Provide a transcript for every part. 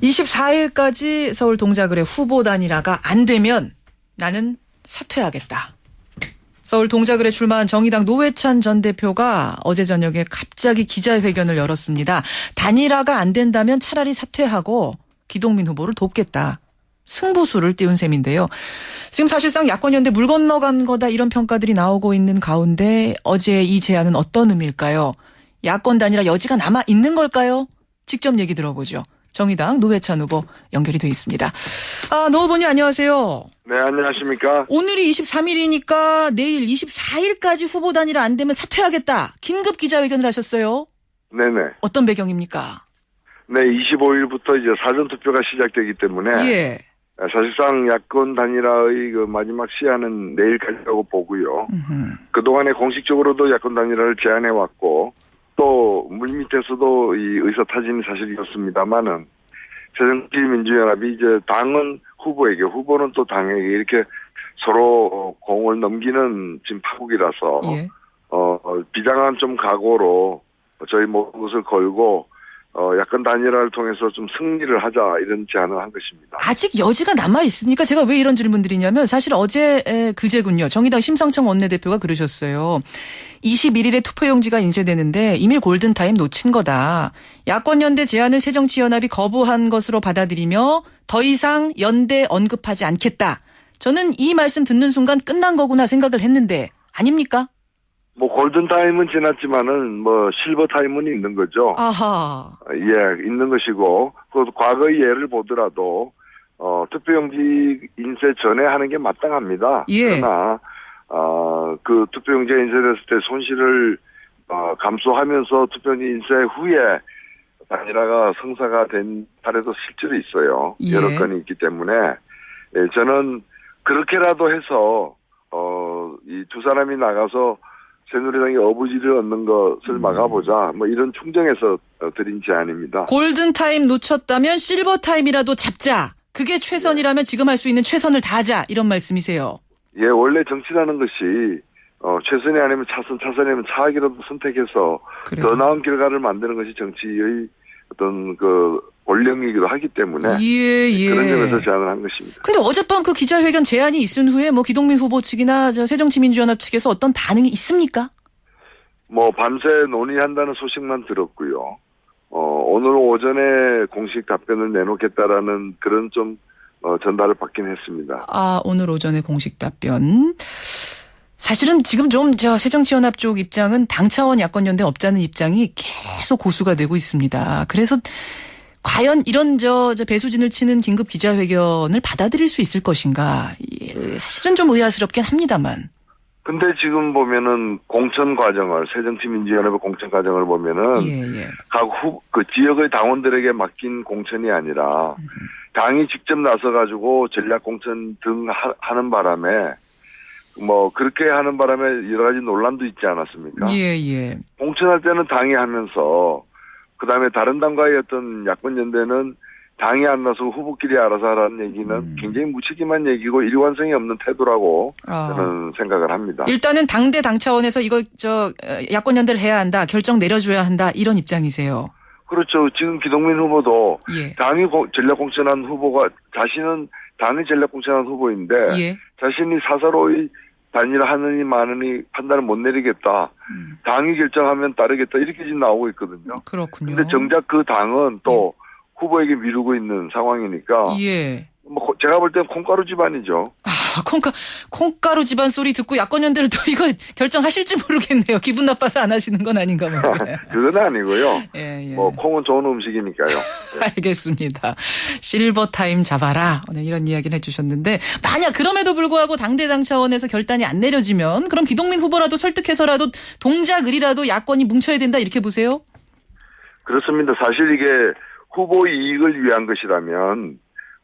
24일까지 서울 동작을의 후보 단일화가 안 되면 나는 사퇴하겠다. 서울 동작을에 출마한 정의당 노회찬 전 대표가 어제 저녁에 갑자기 기자회견을 열었습니다. 단일화가 안 된다면 차라리 사퇴하고 기동민 후보를 돕겠다. 승부수를 띄운 셈인데요. 지금 사실상 야권연대 물 건너간 거다 이런 평가들이 나오고 있는 가운데 어제 이 제안은 어떤 의미일까요? 야권 단일화 여지가 남아 있는 걸까요? 직접 얘기 들어보죠. 정의당 노회찬 후보 연결이 돼 있습니다. 노 후보님 안녕하세요. 네, 안녕하십니까. 오늘이 23일이니까 내일 24일까지 후보 단일화 안 되면 사퇴하겠다. 긴급 기자회견을 하셨어요. 네네. 어떤 배경입니까? 네, 25일부터 이제 사전투표가 시작되기 때문에. 예. 사실상 야권 단일화의 그 마지막 시한은 내일까지라고 보고요. 그동안에 공식적으로도 야권 단일화를 제안해왔고, 또 물밑에서도 이 의사타진이 사실이었습니다만은 새정치민주연합이 이제 당은 후보에게, 후보는 또 당에게 이렇게 서로 공을 넘기는 지금 파국이라서 예. 비장한 좀 각오로 저희 모든 것을 걸고 야권 단일화를 통해서 좀 승리를 하자 이런 제안을 한 것입니다. 아직 여지가 남아 있습니까? 제가 왜 이런 질문 드리냐면 사실 어제 그제군요. 정의당 심상정 원내대표가 그러셨어요. 21일에 투표용지가 인쇄되는데 이미 골든타임 놓친 거다. 야권연대 제안을 새정치연합이 거부한 것으로 받아들이며 더 이상 연대 언급하지 않겠다. 저는 이 말씀 듣는 순간 끝난 거구나 생각을 했는데 아닙니까? 뭐 골든타임은 지났지만은 뭐 실버타임은 있는 거죠. 아하. 예, 있는 것이고 그 과거의 예를 보더라도 투표용지 인쇄 전에 하는 게 마땅합니다. 예. 그러나 그 투표용지가 인쇄됐을 때 손실을 감수하면서 투표용지 인쇄 후에 단일화가 성사가 된 사례도 실제로 있어요. 예. 여러 건이 있기 때문에 저는 그렇게라도 해서 이 두 사람이 나가서 새누리당이 어부지를 얻는 것을 막아보자. 뭐 이런 충정에서 드린 제안입니다. 골든타임 놓쳤다면 실버타임이라도 잡자. 그게 최선이라면 지금 할 수 있는 최선을 다하자. 이런 말씀이세요. 예, 원래 정치라는 것이 최선이 아니면 차선이면 차악이라도 선택해서 그래요. 더 나은 결과를 만드는 것이 정치의 어떤 그 원령이기도 하기 때문에 예. 그런 점에서 제안을 한 것입니다. 근데 어젯밤 그 기자회견 제안이 있은 후에 뭐 기동민 후보 측이나 새정치민주연합 측에서 어떤 반응이 있습니까? 뭐 밤새 논의한다는 소식만 들었고요. 오늘 오전에 공식 답변을 내놓겠다라는 그런 좀 전달을 받긴 했습니다. 오늘 오전에 공식 답변. 사실은 지금 좀 새정치연합 쪽 입장은 당 차원 야권연대 없자는 입장이 계속 고수가 되고 있습니다. 그래서 과연 이런 배수진을 치는 긴급 기자회견을 받아들일 수 있을 것인가. 사실은 좀 의아스럽긴 합니다만. 근데 지금 보면은 공천 과정을, 새정치민주연합의 공천 과정을 보면은 예. 각 그 지역의 당원들에게 맡긴 공천이 아니라 당이 직접 나서가지고 전략 공천 등 하는 바람에 뭐 그렇게 하는 바람에 여러 가지 논란도 있지 않았습니까? 예. 공천할 때는 당이 하면서 그다음에 다른 당과의 어떤 야권 연대는 당이 안 나서 후보끼리 알아서 하라는 얘기는 굉장히 무책임한 얘기고 일관성이 없는 태도라고 저는 생각을 합니다. 일단은 당대 당 차원에서 이거 야권 연대를 해야 한다. 결정 내려줘야 한다. 이런 입장이세요. 그렇죠. 지금 기동민 후보도 예. 당이 전략 공천한 후보가 자신은 당이 전략 공천한 후보인데 예. 자신이 사사로이 단일화하느니 마느니 판단을 못 내리겠다. 당이 결정하면 따르겠다. 이렇게 지금 나오고 있거든요. 그렇군요. 근데 정작 그 당은 또 후보에게 미루고 있는 상황이니까. 예. 뭐 제가 볼 땐 콩가루 집안이죠. 콩가루 집안 소리 듣고 야권연대를 또 이거 결정하실지 모르겠네요. 기분 나빠서 안 하시는 건 아닌가 모르겠네요. 그건 아니고요. 예. 뭐 콩은 좋은 음식이니까요. 네. 알겠습니다. 실버타임 잡아라. 오늘 이런 이야기를 해주셨는데 만약 그럼에도 불구하고 당대당 차원에서 결단이 안 내려지면 그럼 기동민 후보라도 설득해서라도 동작을이라도 야권이 뭉쳐야 된다 이렇게 보세요? 그렇습니다. 사실 이게 후보 이익을 위한 것이라면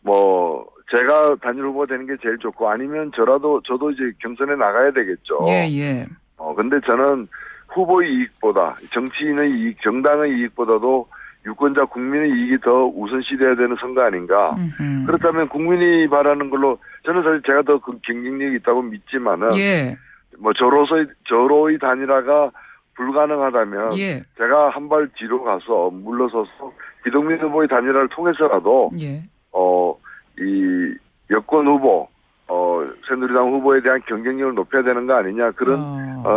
뭐 제가 단일 후보가 되는 게 제일 좋고 아니면 저도 이제 경선에 나가야 되겠죠. 예. 근데 저는 후보의 이익보다 정치인의 이익, 정당의 이익보다도 유권자 국민의 이익이 더 우선시돼야 되는 선거 아닌가. 그렇다면 국민이 바라는 걸로 저는 사실 제가 더 경쟁력이 있다고 믿지만은 예. 뭐 저로의 단일화가 불가능하다면 예. 제가 한 발 뒤로 가서 물러서서 기동민 후보의 단일화를 통해서라도 예. 이 여권 후보 새누리당 후보에 대한 경쟁력을 높여야 되는 거 아니냐 그런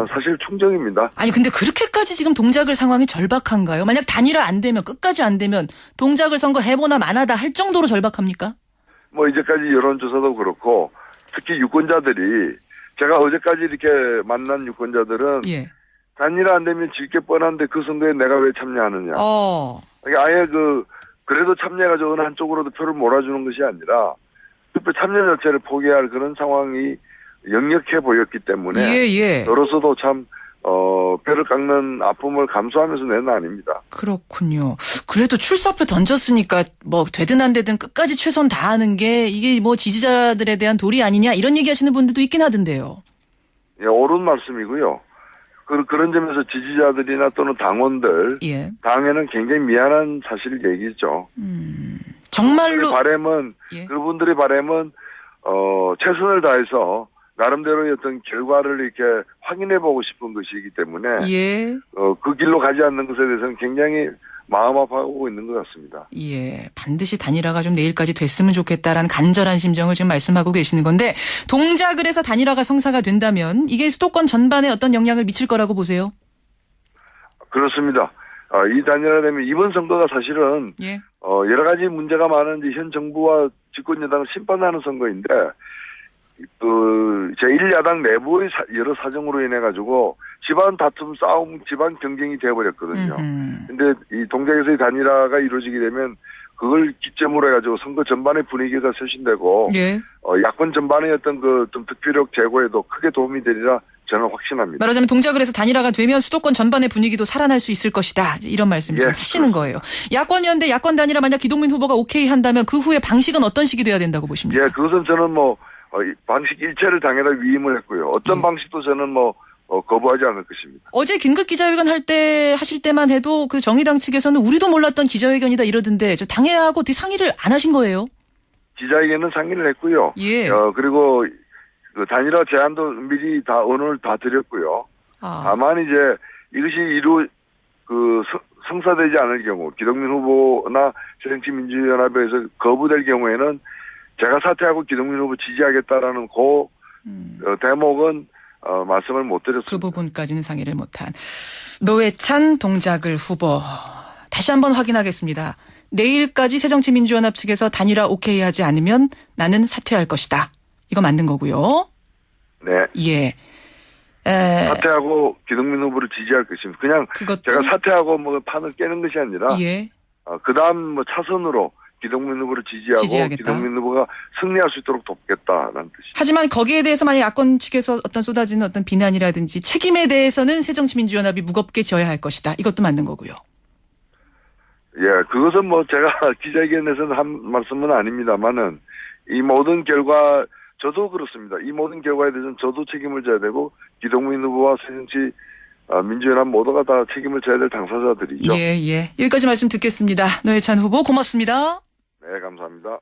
사실 충정입니다. 아니 근데 그렇게까지 지금 동작을 상황이 절박한가요? 만약 단일화 안 되면 끝까지 안 되면 동작을 선거 해보나 마나다 할 정도로 절박합니까? 뭐 이제까지 여론조사도 그렇고 특히 유권자들이 제가 어제까지 이렇게 만난 유권자들은 예. 단일화 안 되면 질 게 뻔한데 그 선거에 내가 왜 참여하느냐. 그러니까 아예 그래도 참여해가지고 어느 한쪽으로도 표를 몰아주는 것이 아니라 투표 참여 자체를 포기할 그런 상황이 역력해 보였기 때문에 저로서도 참 표를 깎는 아픔을 감수하면서 낸 아닙니다. 그렇군요. 그래도 출사표 던졌으니까 뭐 되든 안 되든 끝까지 최선 다하는 게 이게 뭐 지지자들에 대한 도리 아니냐 이런 얘기하시는 분들도 있긴 하던데요. 예, 옳은 말씀이고요. 그런 점에서 지지자들이나 또는 당원들, 예. 당에는 굉장히 미안한 사실 얘기죠. 정말로 그분들의 바람은 최선을 다해서 나름대로의 어떤 결과를 이렇게 확인해보고 싶은 것이기 때문에 예. 그 길로 가지 않는 것에 대해서는 굉장히 마음 아파하고 있는 것 같습니다. 예, 반드시 단일화가 좀 내일까지 됐으면 좋겠다라는 간절한 심정을 지금 말씀하고 계시는 건데 동작을 해서 단일화가 성사가 된다면 이게 수도권 전반에 어떤 영향을 미칠 거라고 보세요? 그렇습니다. 이 단일화되면 이번 선거가 사실은 예. 여러 가지 문제가 많은 현 정부와 집권 여당을 심판하는 선거인데 제1야당 내부의 여러 사정으로 인해 가지고 집안 다툼, 싸움, 집안 경쟁이 되어버렸거든요. 근데 이 동작에서의 단일화가 이루어지게 되면 그걸 기점으로 해가지고 선거 전반의 분위기가 쇄신되고 예. 야권 전반의 어떤 좀 득표력 제고에도 크게 도움이 되리라 저는 확신합니다. 말하자면 동작을 해서 단일화가 되면 수도권 전반의 분위기도 살아날 수 있을 것이다. 이런 말씀 지금 하시는 거예요. 야권연대 야권 단일화 만약 기동민 후보가 오케이 한다면 그 후에 방식은 어떤 식이 돼야 된다고 보십니까? 예, 그것은 저는 방식 일체를 당에다 위임을 했고요. 어떤 방식도 저는 거부하지 않을 것입니다. 어제 긴급 기자회견 하실 때만 해도 그 정의당 측에서는 우리도 몰랐던 기자회견이다 이러던데 저 당회하고 어떻게 상의를 안 하신 거예요? 기자회견은 상의를 했고요. 예. 그리고 그 단일화 제안도 미리 다 언어를 다 드렸고요. 다만 이제 이것이 성사되지 않을 경우 기동민 후보나 새정치민주연합에서 거부될 경우에는 제가 사퇴하고 기동민 후보 지지하겠다라는 대목은 말씀을 못 드렸습니다. 그 부분까지는 상의를 못한 노회찬 동작을 후보. 다시 한번 확인하겠습니다. 내일까지 새정치민주연합 측에서 단일화 오케이 하지 않으면 나는 사퇴할 것이다. 이거 맞는 거고요. 네. 예. 사퇴하고 기동민 후보를 지지할 것입니다. 그냥 제가 사퇴하고 판을 깨는 것이 아니라 예. 그다음 차선으로 기동민 후보를 지지하겠다. 기동민 후보가 승리할 수 있도록 돕겠다라는 뜻이죠. 하지만 거기에 대해서 만약 야권 측에서 어떤 쏟아지는 어떤 비난이라든지 책임에 대해서는 새정치민주연합이 무겁게 져야 할 것이다. 이것도 맞는 거고요. 예, 그것은 제가 기자회견에서는 한 말씀은 아닙니다만은 이 모든 결과 저도 그렇습니다. 이 모든 결과에 대해서는 저도 책임을 져야 되고 기동민 후보와 새정치 민주연합 모두가 다 책임을 져야 될 당사자들이죠. 예. 여기까지 말씀 듣겠습니다. 노회찬 후보 고맙습니다. 네, 감사합니다.